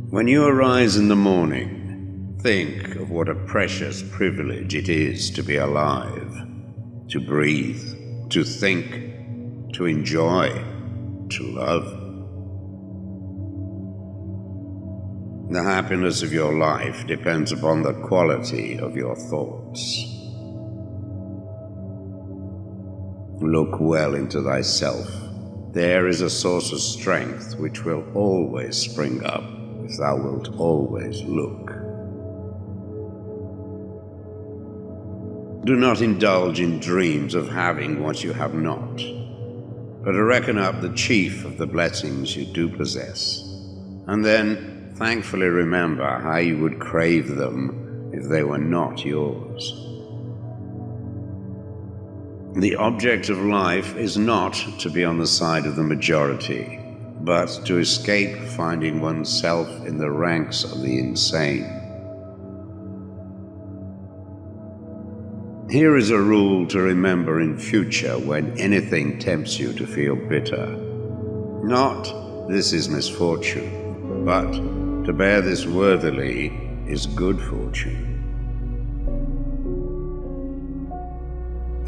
When you arise in the morning, think of what a precious privilege it is to be alive, to breathe, to think, to enjoy, to love. The happiness of your life depends upon the quality of your thoughts. Look well into thyself. There is a source of strength which will always spring up if thou wilt always look. Do not indulge in dreams of having what you have not, but reckon up the chief of the blessings you do possess, and then thankfully remember how you would crave them if they were not yours. The object of life is not to be on the side of the majority, but to escape finding oneself in the ranks of the insane. Here is a rule to remember in future when anything tempts you to feel bitter. Not, this is misfortune, but to bear this worthily is good fortune.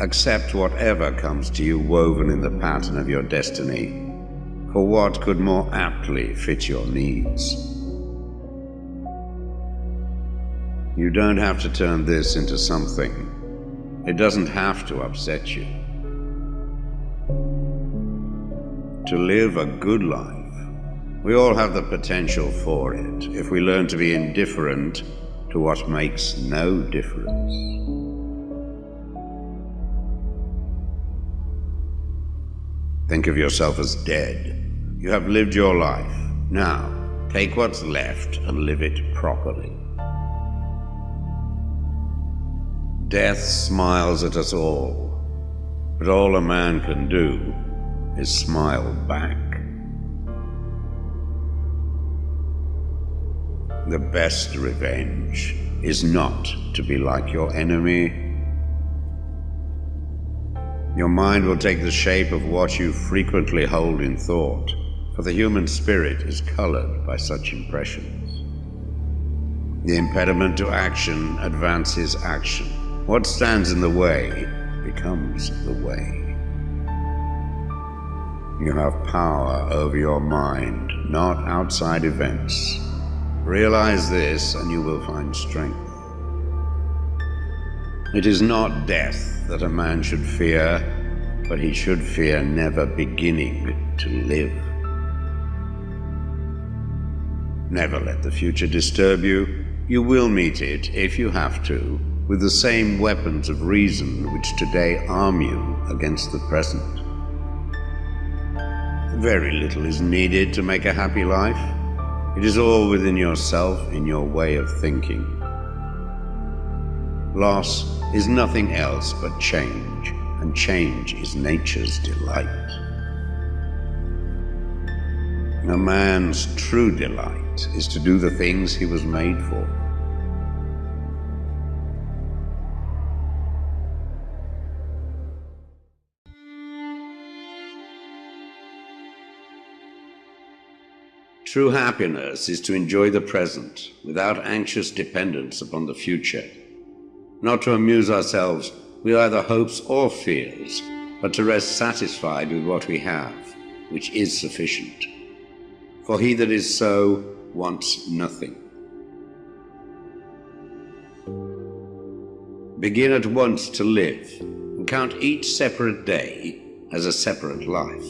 Accept whatever comes to you woven in the pattern of your destiny, for what could more aptly fit your needs? You don't have to turn this into something. It doesn't have to upset you. To live a good life, we all have the potential for it if we learn to be indifferent to what makes no difference. Think of yourself as dead. You have lived your life. Now, take what's left and live it properly. Death smiles at us all, but all a man can do is smile back. The best revenge is not to be like your enemy. Your mind will take the shape of what you frequently hold in thought, for the human spirit is colored by such impressions. The impediment to action advances action. What stands in the way becomes the way. You have power over your mind, not outside events. Realize this and you will find strength. It is not death that a man should fear, but he should fear never beginning to live. Never let the future disturb you. You will meet it, if you have to, with the same weapons of reason which today arm you against the present. Very little is needed to make a happy life. It is all within yourself, in your way of thinking. Loss is nothing else but change, and change is nature's delight. A man's true delight is to do the things he was made for. True happiness is to enjoy the present without anxious dependence upon the future. Not to amuse ourselves with either hopes or fears, but to rest satisfied with what we have, which is sufficient. For he that is so wants nothing. Begin at once to live, and count each separate day as a separate life.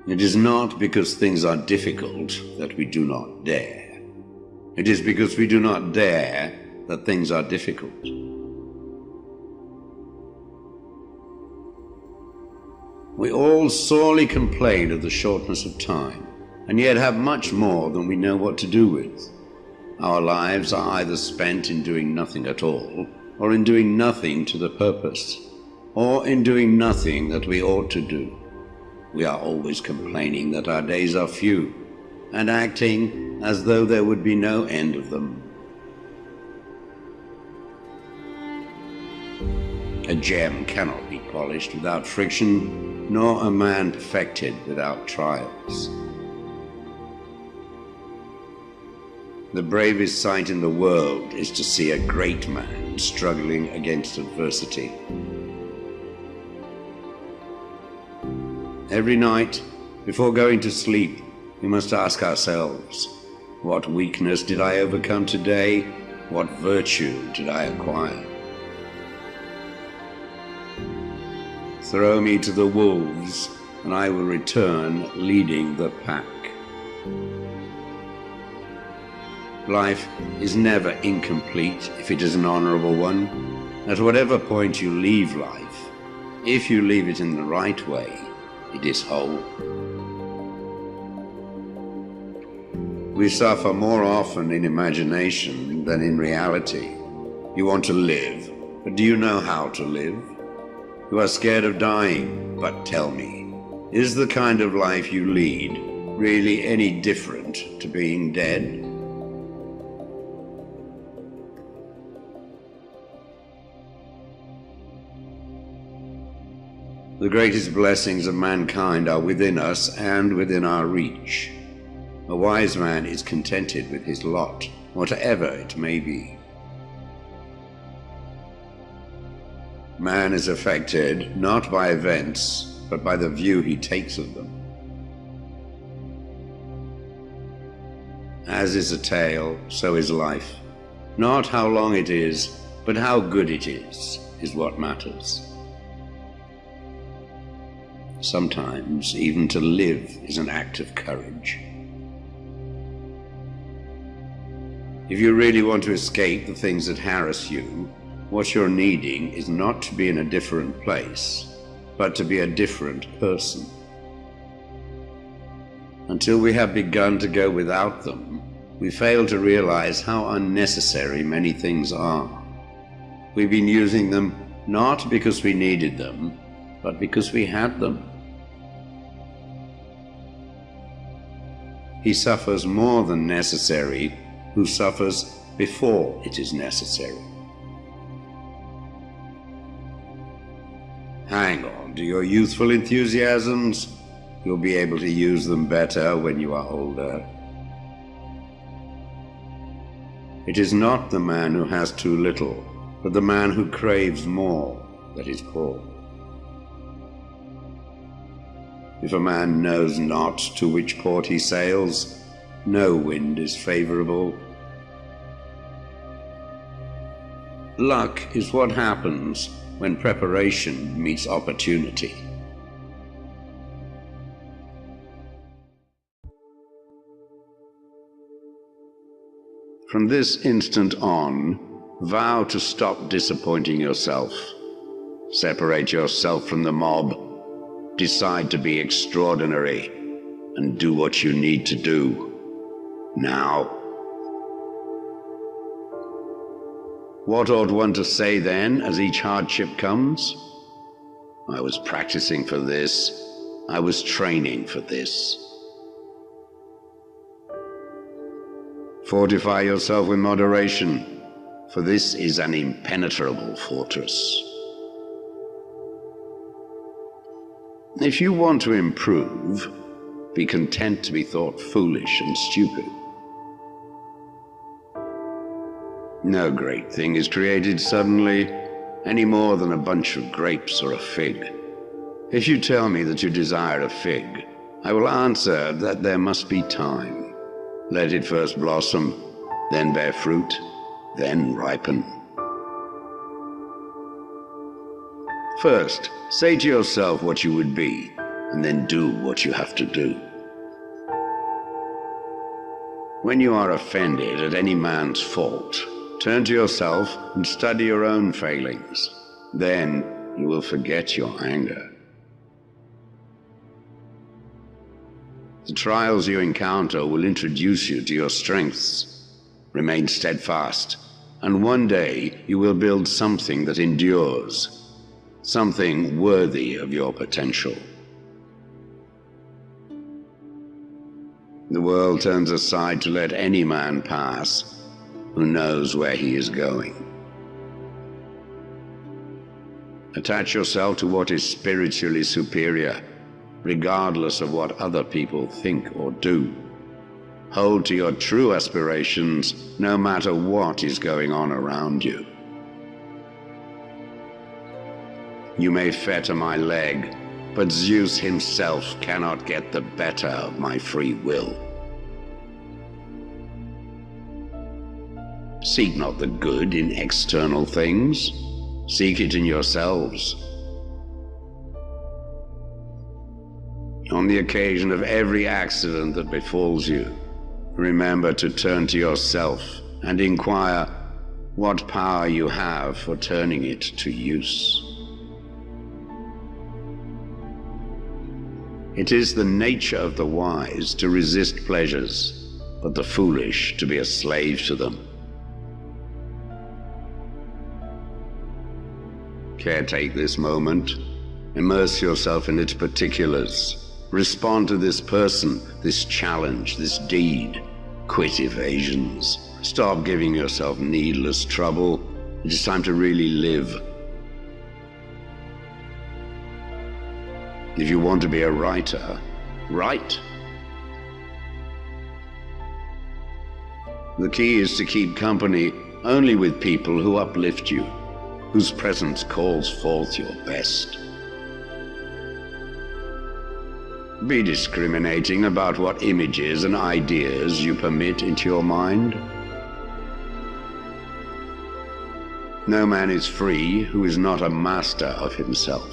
It is not because things are difficult that we do not dare. It is because we do not dare that things are difficult. We all sorely complain of the shortness of time, and yet have much more than we know what to do with. Our lives are either spent in doing nothing at all, or in doing nothing to the purpose, or in doing nothing that we ought to do. We are always complaining that our days are few, and acting as though there would be no end of them. A gem cannot be polished without friction, nor a man perfected without trials. The bravest sight in the world is to see a great man struggling against adversity. Every night, before going to sleep, we must ask ourselves, what weakness did I overcome today? What virtue did I acquire? Throw me to the wolves, and I will return leading the pack. Life is never incomplete if it is an honorable one. At whatever point you leave life, if you leave it in the right way, it is whole. We suffer more often in imagination than in reality. You want to live, but do you know how to live? You are scared of dying, but tell me, is the kind of life you lead really any different to being dead? The greatest blessings of mankind are within us and within our reach. A wise man is contented with his lot, whatever it may be. Man is affected not by events, but by the view he takes of them. As is a tale, so is life. Not how long it is, but how good it is what matters. Sometimes, even to live is an act of courage. If you really want to escape the things that harass you, what you're needing is not to be in a different place, but to be a different person. Until we have begun to go without them, we fail to realize how unnecessary many things are. We've been using them not because we needed them, but because we had them. He suffers more than necessary who suffers before it is necessary. Hang on to your youthful enthusiasms. You'll be able to use them better when you are older. It is not the man who has too little, but the man who craves more that is poor. If a man knows not to which port he sails, no wind is favorable. Luck is what happens when preparation meets opportunity. From this instant on, vow to stop disappointing yourself. Separate yourself from the mob. Decide to be extraordinary and do what you need to do. Now. What ought one to say then as each hardship comes? I was practicing for this. I was training for this. Fortify yourself with moderation, for this is an impenetrable fortress. If you want to improve, be content to be thought foolish and stupid. No great thing is created suddenly, any more than a bunch of grapes or a fig. If you tell me that you desire a fig, I will answer that there must be time. Let it first blossom, then bear fruit, then ripen. First, say to yourself what you would be, and then do what you have to do. When you are offended at any man's fault, turn to yourself and study your own failings. Then you will forget your anger. The trials you encounter will introduce you to your strengths. Remain steadfast, and one day you will build something that endures. Something worthy of your potential. The world turns aside to let any man pass who knows where he is going. Attach yourself to what is spiritually superior, regardless of what other people think or do. Hold to your true aspirations, no matter what is going on around you. You may fetter my leg, but Zeus himself cannot get the better of my free will. Seek not the good in external things, seek it in yourselves. On the occasion of every accident that befalls you, remember to turn to yourself and inquire what power you have for turning it to use. It is the nature of the wise to resist pleasures, but the foolish to be a slave to them. Caretake this moment. Immerse yourself in its particulars. Respond to this person, this challenge, this deed. Quit evasions. Stop giving yourself needless trouble. It is time to really live. If you want to be a writer, write. The key is to keep company only with people who uplift you, whose presence calls forth your best. Be discriminating about what images and ideas you permit into your mind. No man is free who is not a master of himself.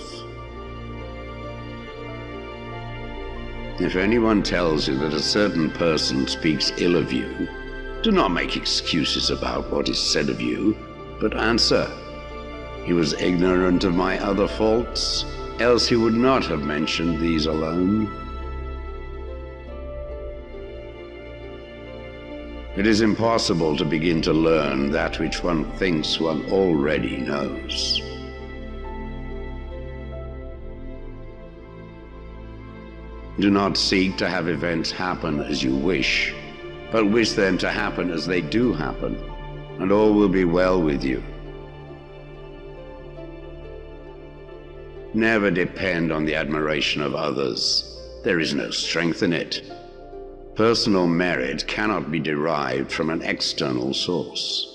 If anyone tells you that a certain person speaks ill of you, do not make excuses about what is said of you, but answer, "He was ignorant of my other faults, else he would not have mentioned these alone." It is impossible to begin to learn that which one thinks one already knows. Do not seek to have events happen as you wish, but wish them to happen as they do happen, and all will be well with you. Never depend on the admiration of others. There is no strength in it. Personal merit cannot be derived from an external source.